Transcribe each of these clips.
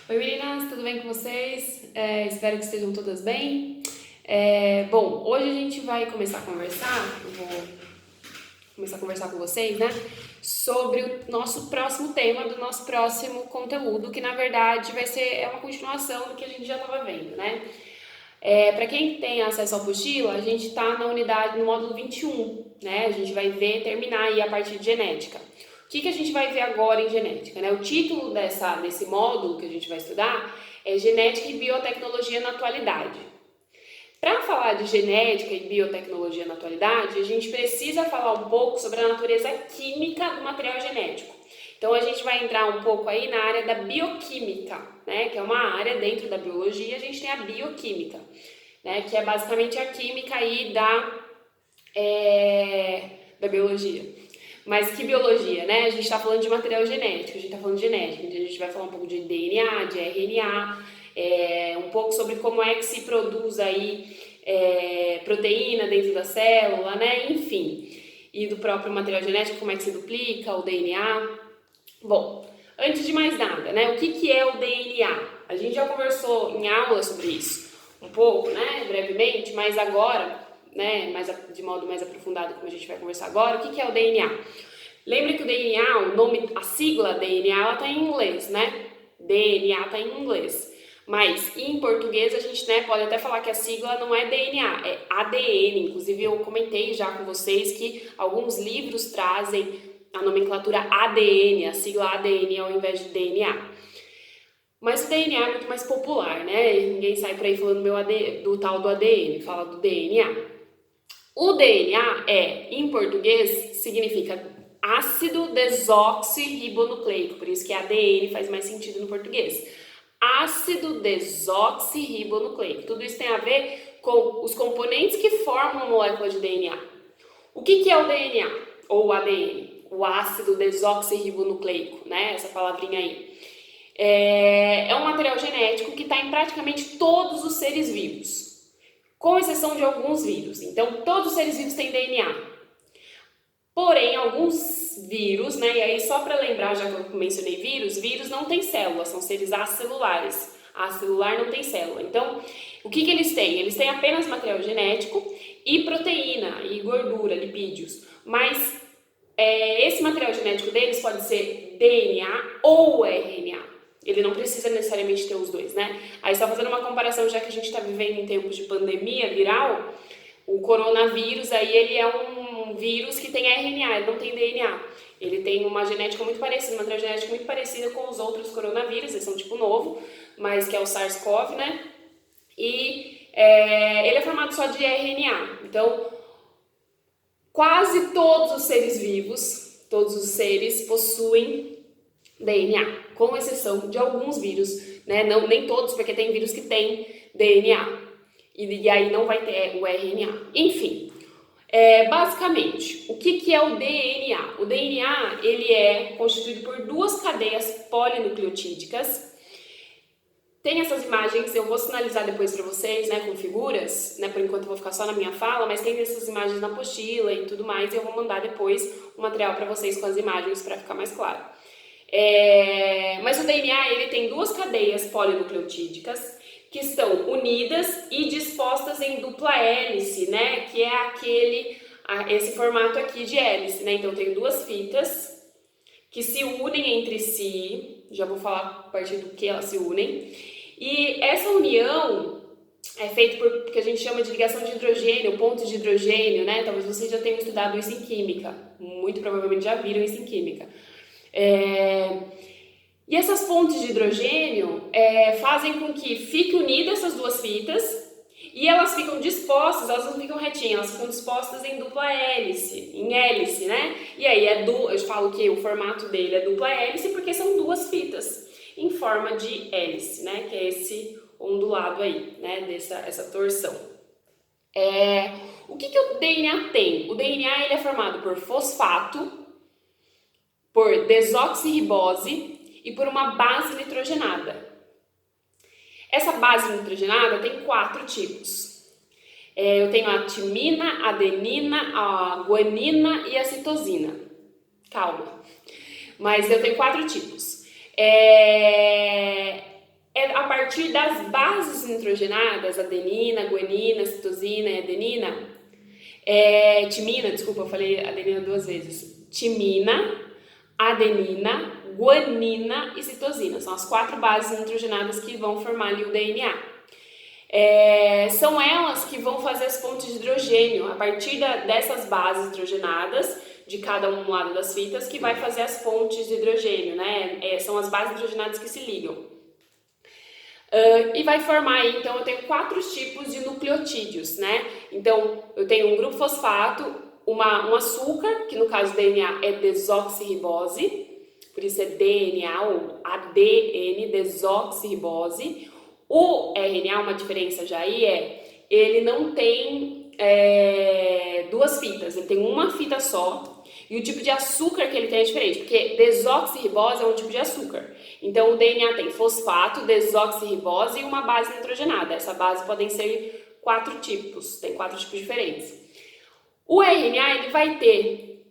Oi meninas, tudo bem com vocês? Espero que estejam todas bem. Bom, hoje a gente vai começar a conversar, eu vou começar a conversar com vocês, né? Sobre o nosso próximo tema do nosso próximo conteúdo, que na verdade é uma continuação do que a gente já estava vendo, né? Para quem tem acesso ao apostila, a gente está na unidade, no módulo 21, né? A gente vai terminar aí a parte de genética. O que a gente vai ver agora em genética, né? O título desse módulo que a gente vai estudar é Genética e Biotecnologia na Atualidade. Para falar de genética e biotecnologia na atualidade, a gente precisa falar um pouco sobre a natureza química do material genético. Então a gente vai entrar um pouco aí na área da bioquímica, né, que é uma área dentro da biologia. A gente tem a bioquímica, né, que é basicamente a química aí da biologia. Mas que biologia, né? A gente está falando de material genético, a gente está falando de genética, então a gente vai falar um pouco de DNA, de RNA, um pouco sobre como é que se produz aí proteína dentro da célula, né? Enfim, e do próprio material genético, como é que se duplica o DNA. Bom, antes de mais nada, né? O que é o DNA? A gente já conversou em aula sobre isso um pouco, né? Brevemente, mas agora, né? De modo mais aprofundado, como a gente vai conversar agora, o que é o DNA? Lembra que o DNA, a sigla DNA, ela tá em inglês, né? DNA tá em inglês. Mas em português a gente, né, pode até falar que a sigla não é DNA, é ADN. Inclusive eu comentei já com vocês que alguns livros trazem a nomenclatura ADN, a sigla ADN ao invés de DNA. Mas o DNA é muito mais popular, né? Ninguém sai por aí falando do tal do ADN, fala do DNA. O DNA em português, significa ácido desoxirribonucleico, por isso que ADN faz mais sentido no português. Ácido desoxirribonucleico. Tudo isso tem a ver com os componentes que formam a molécula de DNA. O que é o DNA? Ou o ADN? O ácido desoxirribonucleico, né? Essa palavrinha aí. É um material genético que está em praticamente todos os seres vivos, com exceção de alguns vírus. Então, todos os seres vivos têm DNA. Porém, alguns vírus, né? E aí, só para lembrar, já que eu mencionei vírus não tem células, são seres acelulares. Acelular não tem célula. Então, o que eles têm? Eles têm apenas material genético e proteína, e gordura, lipídios. Mas esse material genético deles pode ser DNA ou RNA. Ele não precisa necessariamente ter os dois, né? Aí só fazendo uma comparação, já que a gente está vivendo em tempos de pandemia viral, o coronavírus aí ele é um vírus que tem RNA, ele não tem DNA. Ele tem uma genética muito parecida, uma transgenética muito parecida com os outros coronavírus, eles são tipo novo, mas que é o SARS-CoV, né? E ele é formado só de RNA. Então, quase todos os seres vivos, todos os seres possuem DNA, com exceção de alguns vírus, né? Não, nem todos, porque tem vírus que tem DNA, e aí não vai ter o RNA. Enfim, basicamente, o que é o DNA? O DNA, ele é constituído por duas cadeias polinucleotídicas. Tem essas imagens, eu vou sinalizar depois para vocês, né, com figuras, né, por enquanto eu vou ficar só na minha fala, mas tem essas imagens na apostila e tudo mais, e eu vou mandar depois o material para vocês com as imagens para ficar mais claro. Mas o DNA, ele tem duas cadeias polinucleotídicas que estão unidas e dispostas em dupla hélice, né, que é esse formato aqui de hélice, né, então eu tenho duas fitas que se unem entre si, já vou falar a partir do que elas se unem, e essa união é feita por que a gente chama de ligação de hidrogênio, pontos de hidrogênio, né? Talvez vocês já tenham estudado isso em química, muito provavelmente já viram isso em química. E essas pontes de hidrogênio fazem com que fiquem unidas essas duas fitas e elas ficam dispostas, elas não ficam retinhas, elas ficam dispostas em dupla hélice, em hélice, né? E aí eu falo que o formato dele é dupla hélice porque são duas fitas em forma de hélice, né? Que é esse ondulado aí, né? Essa torção. O que o DNA tem? O DNA ele é formado por fosfato, por desoxirribose e por uma base nitrogenada. Essa base nitrogenada tem 4 tipos. Eu tenho a timina, a adenina, a guanina e a citosina. Calma. Mas eu tenho 4 tipos. partir das bases nitrogenadas, adenina, guanina, citosina e adenina, timina, desculpa, eu falei adenina 2 vezes, timina, adenina, guanina e citosina, são as 4 bases nitrogenadas que vão formar ali o DNA. São elas que vão fazer as pontes de hidrogênio, a partir dessas bases nitrogenadas, de cada um lado das fitas, que vai fazer as pontes de hidrogênio, né? São as bases nitrogenadas que se ligam. E vai formar aí, então eu tenho 4 tipos de nucleotídeos, né? Então eu tenho um grupo fosfato, um açúcar, que no caso do DNA é desoxirribose, por isso é DNA ou ADN, desoxirribose. O RNA, uma diferença já aí ele não tem 2 fitas, ele tem uma fita só. E o tipo de açúcar que ele tem é diferente, porque desoxirribose é um tipo de açúcar. Então o DNA tem fosfato, desoxirribose e uma base nitrogenada. Essa base podem ser 4 tipos, tem 4 tipos diferentes. O RNA ele vai ter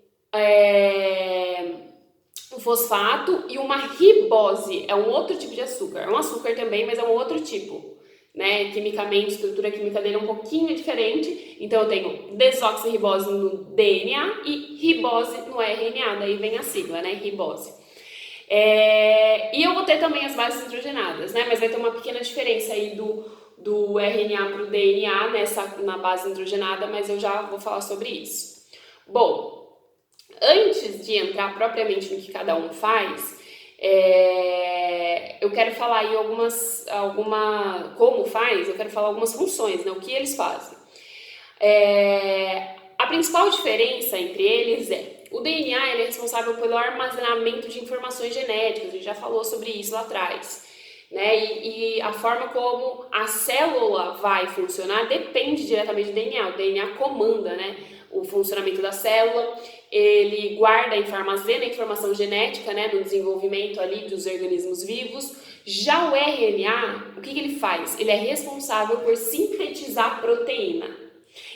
um fosfato e uma ribose, é um outro tipo de açúcar. É um açúcar também, mas é um outro tipo, né? Quimicamente, a estrutura química dele é um pouquinho diferente. Então eu tenho desoxirribose no DNA e ribose no RNA, daí vem a sigla, né? Ribose. E eu vou ter também as bases nitrogenadas, né? Mas vai ter uma pequena diferença aí do RNA para o DNA na base nitrogenada, mas eu já vou falar sobre isso. Bom, antes de entrar propriamente no que cada um faz, eu quero falar aí como faz, eu quero falar algumas funções, né? O que eles fazem. A principal diferença entre eles o DNA ele é responsável pelo armazenamento de informações genéticas, a gente já falou sobre isso lá atrás, né? E a forma como a célula vai funcionar depende diretamente do DNA. O DNA comanda, né, o funcionamento da célula, ele guarda e armazena a informação genética, né, no desenvolvimento ali dos organismos vivos. Já o RNA, o que ele faz? Ele é responsável por sintetizar proteína.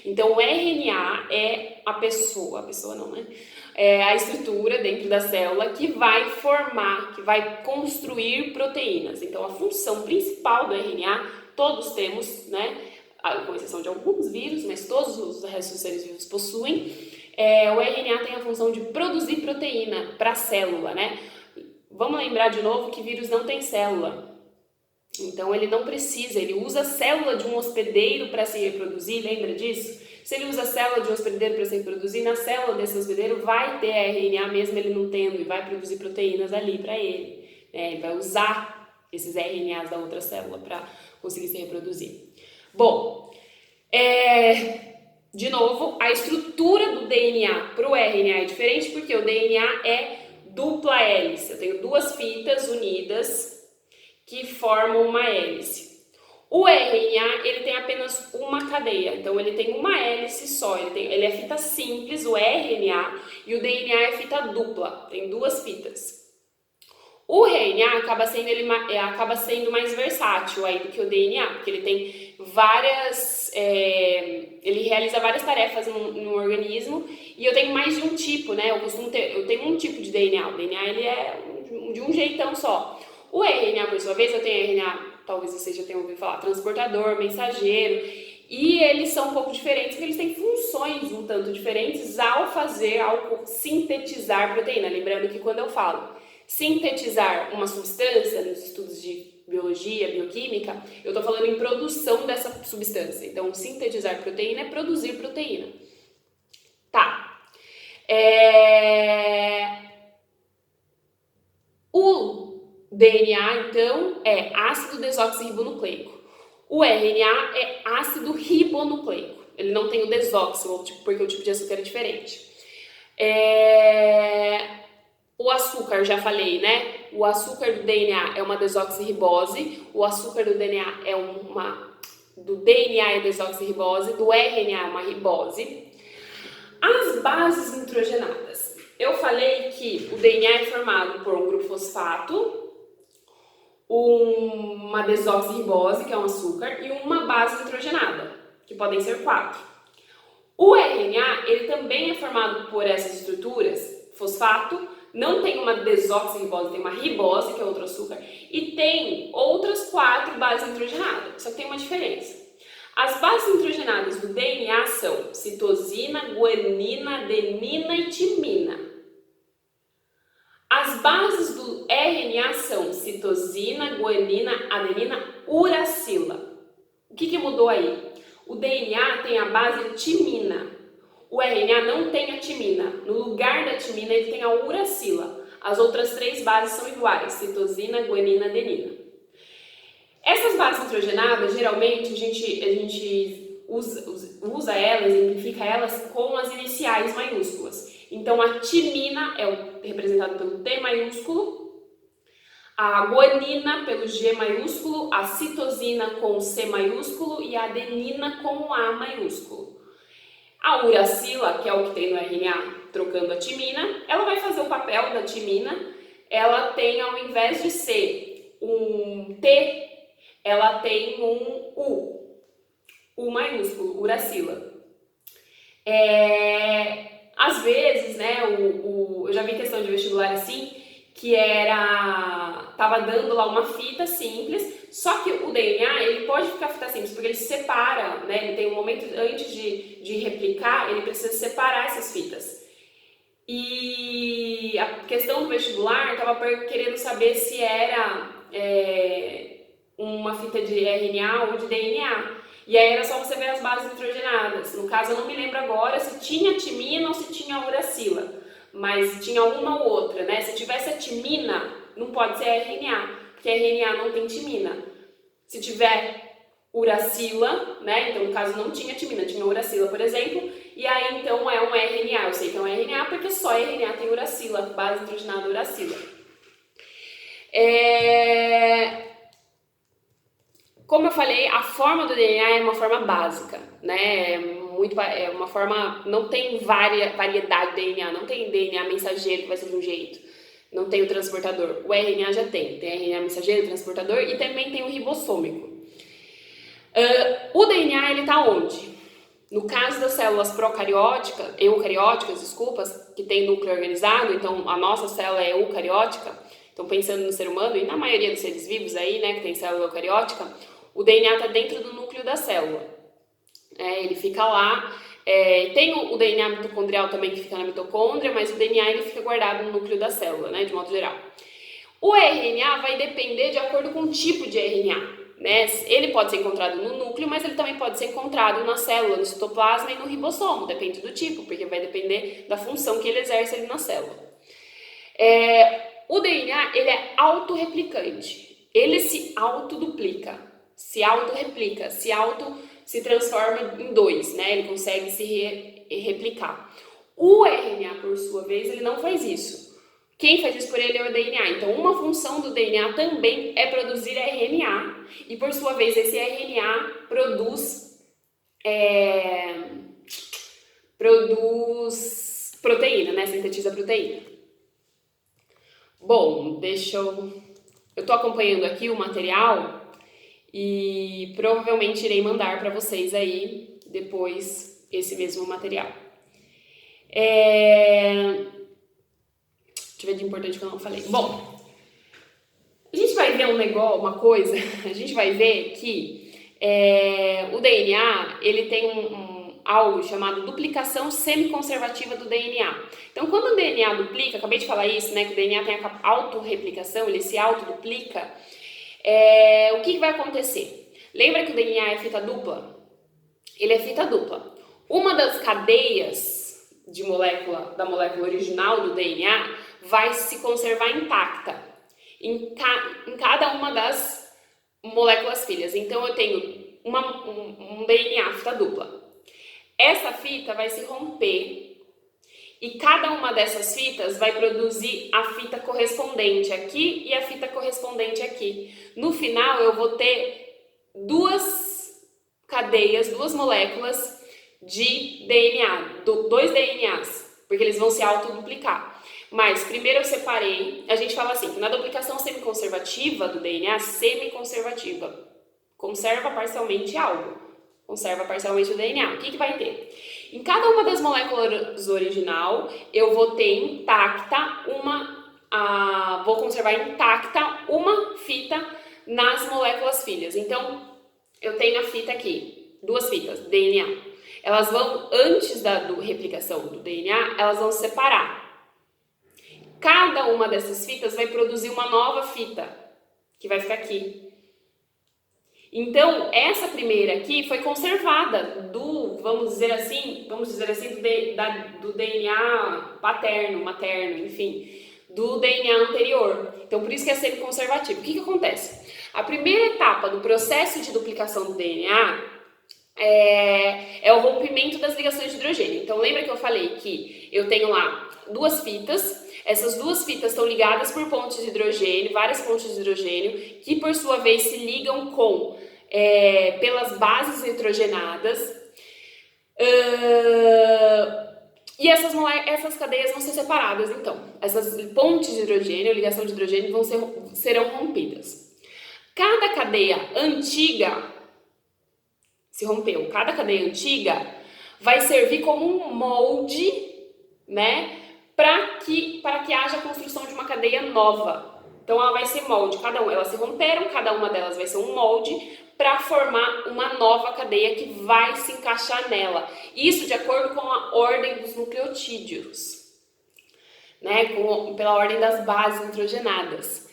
Então o RNA é a pessoa não, né? É a estrutura dentro da célula que vai formar, que vai construir proteínas. Então a função principal do RNA, todos temos, né? Com exceção de alguns vírus, mas todos os restos dos seres vivos possuem. O RNA tem a função de produzir proteína para a célula, né? Vamos lembrar de novo que vírus não tem célula. Então ele não precisa, ele usa a célula de um hospedeiro para se reproduzir, lembra disso? Se ele usa a célula de um hospedeiro para se reproduzir, na célula desse hospedeiro vai ter RNA mesmo ele não tendo e vai produzir proteínas ali para ele. Ele vai usar esses RNAs da outra célula para conseguir se reproduzir. Bom, de novo, a estrutura do DNA para o RNA é diferente porque o DNA é dupla hélice. Eu tenho 2 fitas unidas que formam uma hélice. O RNA ele tem apenas uma cadeia, então ele tem uma hélice só, ele é fita simples, o RNA, e o DNA é fita dupla, tem 2 fitas. O RNA acaba sendo mais versátil aí do que o DNA, porque ele tem ele realiza várias tarefas no organismo, e eu tenho mais de um tipo, né? Eu tenho um tipo de DNA, o DNA ele é de um jeitão só. O RNA, por sua vez, eu tenho RNA, talvez você já tenha ouvido falar, transportador, mensageiro, e eles são um pouco diferentes, porque eles têm funções um tanto diferentes ao sintetizar proteína. Lembrando que quando eu falo sintetizar uma substância nos estudos de biologia, bioquímica, eu estou falando em produção dessa substância. Então, sintetizar proteína é produzir proteína. Tá. O DNA, então, é ácido desoxirribonucleico. O RNA é ácido ribonucleico. Ele não tem o desoxo, porque o tipo de açúcar é diferente. O açúcar, já falei, né? O açúcar do DNA é uma desoxirribose. O açúcar do DNA é desoxirribose. Do RNA é uma ribose. As bases nitrogenadas. Eu falei que o DNA é formado por um grupo fosfato, uma desoxirribose, que é um açúcar, e uma base nitrogenada, que podem ser 4. O RNA, ele também é formado por essas estruturas, fosfato, Não tem uma desoxirribose, tem uma ribose, que é outro açúcar, e tem outras 4 bases nitrogenadas, só que tem uma diferença. As bases nitrogenadas do DNA são citosina, guanina, adenina e timina. As bases do RNA são citosina, guanina, adenina, uracila. O que mudou aí? O DNA tem a base timina. O RNA não tem a timina. No lugar da timina ele tem a uracila. As outras 3 bases são iguais, citosina, guanina, adenina. Essas bases nitrogenadas, geralmente a gente usa elas, exemplifica elas com as iniciais maiúsculas. Então a timina é representada pelo T maiúsculo, a guanina pelo G maiúsculo, a citosina com C maiúsculo e a adenina com A maiúsculo. A uracila, que é o que tem no RNA trocando a timina, ela vai fazer o papel da timina. Ela tem, ao invés de ser um T, ela tem um U maiúsculo, uracila. Às vezes, né, eu já vi questão de vestibular assim, que tava dando lá uma fita simples, só que o DNA, ele pode ficar fita simples, porque ele separa, né, ele tem um momento antes de replicar, ele precisa separar essas fitas. E a questão do vestibular, estava querendo saber se era uma fita de RNA ou de DNA. E aí era só você ver as bases nitrogenadas. No caso, eu não me lembro agora se tinha timina ou se tinha uracila, mas tinha uma ou outra, né? Se tivesse a timina, não pode ser RNA, porque RNA não tem timina. Se tiver uracila, né? Então, no caso, não tinha timina, tinha uracila, por exemplo, e aí, então, é um RNA. Eu sei que é um RNA porque só RNA tem uracila, base nitrogenada uracila. Como eu falei, a forma do DNA é uma forma básica, né? É uma forma, não tem variedade de DNA, não tem DNA mensageiro que vai ser de um jeito, não tem o transportador. O RNA já tem RNA mensageiro, transportador e também tem o ribossômico. O DNA, ele tá onde? No caso das células eucarióticas, que tem núcleo organizado, então a nossa célula é eucariótica, então pensando no ser humano e na maioria dos seres vivos aí, né, que tem célula eucariótica, o DNA está dentro do núcleo da célula. Ele fica lá. Tem o DNA mitocondrial também que fica na mitocôndria, mas o DNA ele fica guardado no núcleo da célula, né, de modo geral. O RNA vai depender de acordo com o tipo de RNA. Né? Ele pode ser encontrado no núcleo, mas ele também pode ser encontrado na célula, no citoplasma e no ribossomo, depende do tipo, porque vai depender da função que ele exerce ali na célula. O DNA, ele é autorreplicante, ele se autoduplica, se autorreplica, se transforma em 2, né? Ele consegue se replicar. O RNA, por sua vez, ele não faz isso. Quem faz isso por ele é o DNA. Então, uma função do DNA também é produzir RNA. E, por sua vez, esse RNA produz proteína, né? Sintetiza proteína. Bom, eu tô acompanhando aqui o material e provavelmente irei mandar para vocês aí depois esse mesmo material. Deixa eu ver de importante que eu não falei. Bom, a gente vai ver uma coisa, a gente vai ver que o DNA, ele tem algo chamado duplicação semiconservativa do DNA. Então, quando o DNA duplica, acabei de falar isso, né, que o DNA tem a autorreplicação, ele se autoduplica, o que vai acontecer? Lembra que o DNA é fita dupla? Ele é fita dupla. Uma das cadeias da molécula original do DNA vai se conservar intacta em cada uma das moléculas filhas. Então, eu tenho um DNA fita dupla. Essa fita vai se romper e cada uma dessas fitas vai produzir a fita correspondente aqui e a fita correspondente aqui. No final, eu vou ter 2 cadeias, 2 moléculas de DNA, 2 DNAs, porque eles vão se autoduplicar. Mas primeiro eu separei, a gente fala assim, que na duplicação semiconservativa do DNA, semiconservativa, conserva parcialmente algo, conserva parcialmente o DNA. O que vai ter? Em cada uma das moléculas original, eu vou ter intacta vou conservar intacta uma fita nas moléculas filhas. Então, eu tenho a fita aqui, duas fitas, DNA. Elas vão, antes da replicação do DNA, elas vão se separar. Cada uma dessas fitas vai produzir uma nova fita, que vai ficar aqui. Então, essa primeira aqui foi conservada vamos dizer assim, do DNA paterno, materno, enfim, do DNA anterior. Então, por isso que é sempre conservativo. O que acontece? A primeira etapa do processo de duplicação do DNA é o rompimento das ligações de hidrogênio. Então, lembra que eu falei que eu tenho lá duas fitas. Essas duas fitas estão ligadas por pontes de hidrogênio, várias pontes de hidrogênio, que por sua vez se ligam pelas bases nitrogenadas. E essas cadeias vão ser separadas, então. Essas pontes de hidrogênio, ligação de hidrogênio, serão rompidas. Cada cadeia antiga se rompeu. Cada cadeia antiga vai servir como um molde, né, para que haja a construção de uma cadeia nova. Então ela vai ser molde, elas se romperam, cada uma delas vai ser um molde para formar uma nova cadeia que vai se encaixar nela. Isso de acordo com a ordem dos nucleotídeos, né, pela ordem das bases nitrogenadas.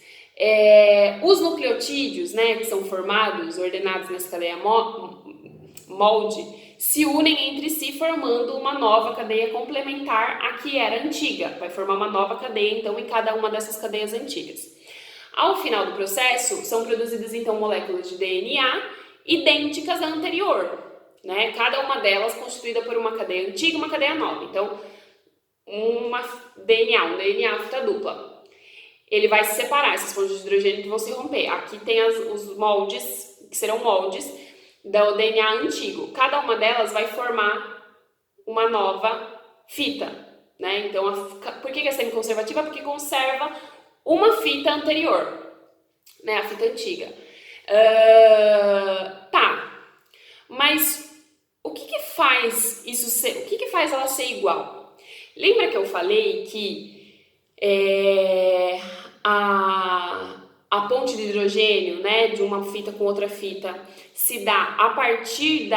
Os nucleotídeos, né, que são formados, ordenados nessa cadeia molde, se unem entre si formando uma nova cadeia complementar à que era antiga. Vai formar uma nova cadeia, então, em cada uma dessas cadeias antigas. Ao final do processo, são produzidas, então, moléculas de DNA idênticas à anterior, né? Cada uma delas constituída por uma cadeia antiga e uma cadeia nova. Então, um DNA fita dupla. Ele vai se separar, esses pontos de hidrogênio que vão se romper. Aqui tem os moldes, que serão moldes do DNA antigo. Cada uma delas vai formar uma nova fita, né? Então, por que é semi-conservativa? Porque conserva uma fita anterior, né? A fita antiga. Mas o que faz isso ser? O que faz ela ser igual? Lembra que eu falei que a ponte de hidrogênio, né, de uma fita com outra fita, se dá a partir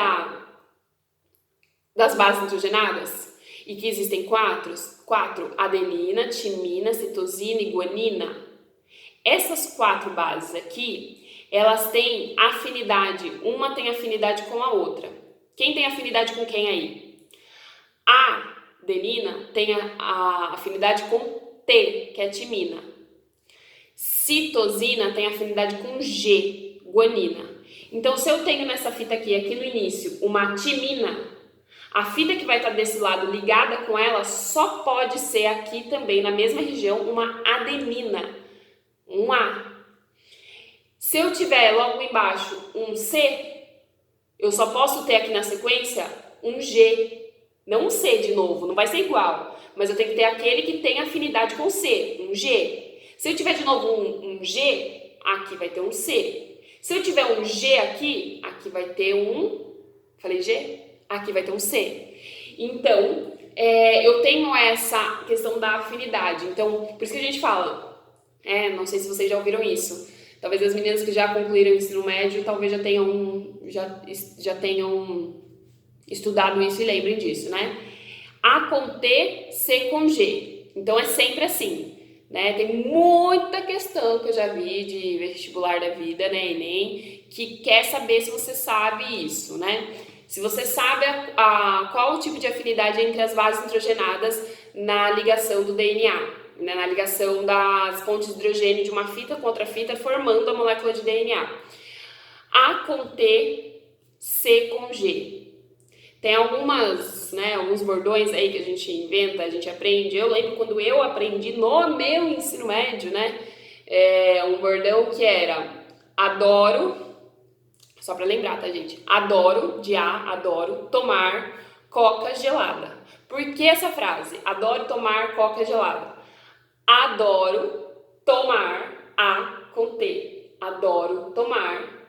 das bases nitrogenadas? E que existem quatro: adenina, timina, citosina e guanina. Essas quatro bases aqui, elas têm afinidade, uma tem afinidade com a outra. Quem tem afinidade com quem aí? A adenina tem a afinidade com T, que é timina. Citosina tem afinidade com G, guanina. Então, se eu tenho nessa fita aqui no início, uma timina, a fita que vai estar desse lado ligada com ela só pode ser aqui também, na mesma região, uma adenina, um A. Se eu tiver logo embaixo um C, eu só posso ter aqui na sequência um G, não um C de novo, não vai ser igual, mas eu tenho que ter aquele que tem afinidade com C, um G. Se eu tiver de novo um G, aqui vai ter um C. Se eu tiver um G aqui vai ter falei G? Aqui vai ter um C. Então, eu tenho essa questão da afinidade. Então, por isso que a gente fala, não sei se vocês já ouviram isso. Talvez as meninas que já concluíram o ensino médio, talvez já tenham estudado isso e lembrem disso, né? A com T, C com G. Então, é sempre assim, né? Tem muita questão que eu já vi de vestibular da vida, né, Enem, que quer saber se você sabe isso, né? Se você sabe qual o tipo de afinidade entre as bases nitrogenadas na ligação do DNA, né, na ligação das pontes de hidrogênio de uma fita com outra fita, formando a molécula de DNA. A com T, C com G. Tem alguns bordões aí que a gente inventa, a gente aprende. Eu lembro quando eu aprendi no meu ensino médio, né? Um bordão que era adoro, só pra lembrar, tá, gente? Adoro, adoro tomar coca gelada. Por que essa frase? Adoro tomar coca gelada. Adoro tomar A com T. Adoro tomar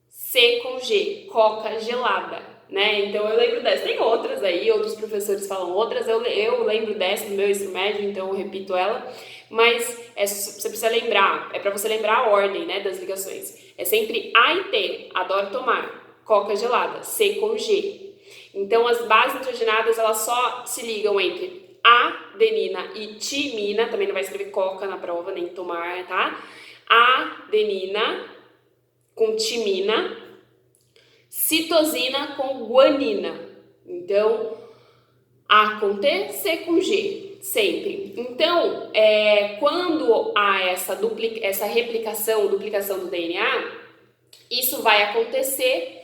C com G, coca gelada. né? Então eu lembro dessa. Tem outras aí, outros professores falam outras, eu lembro dessa no meu ensino médio, então eu repito ela. Mas você precisa lembrar, é para você lembrar a ordem, né, das ligações. É sempre A e T, adoro tomar, coca gelada, C com G. Então as bases nitrogenadas, elas só se ligam entre adenina e timina, também não vai escrever coca na prova, nem tomar, tá? Adenina com timina, citosina com guanina. Então, A com T, C com G, sempre. Então, quando há essa replicação, duplicação do DNA, isso vai acontecer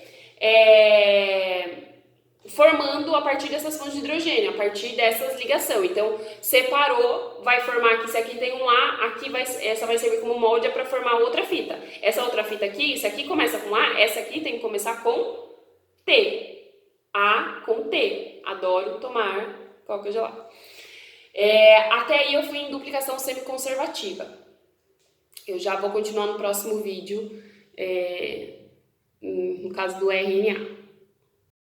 formando a partir dessas fontes de hidrogênio, a partir dessas ligações. Então, separou, vai formar aqui, se aqui tem um A, aqui essa vai servir como molde para formar outra fita. Essa outra fita aqui, se aqui começa com A, essa aqui tem que começar com T. A com T. Adoro tomar coca gelada. Até aí eu fui em duplicação semiconservativa. Eu já vou continuar no próximo vídeo, no caso do RNA.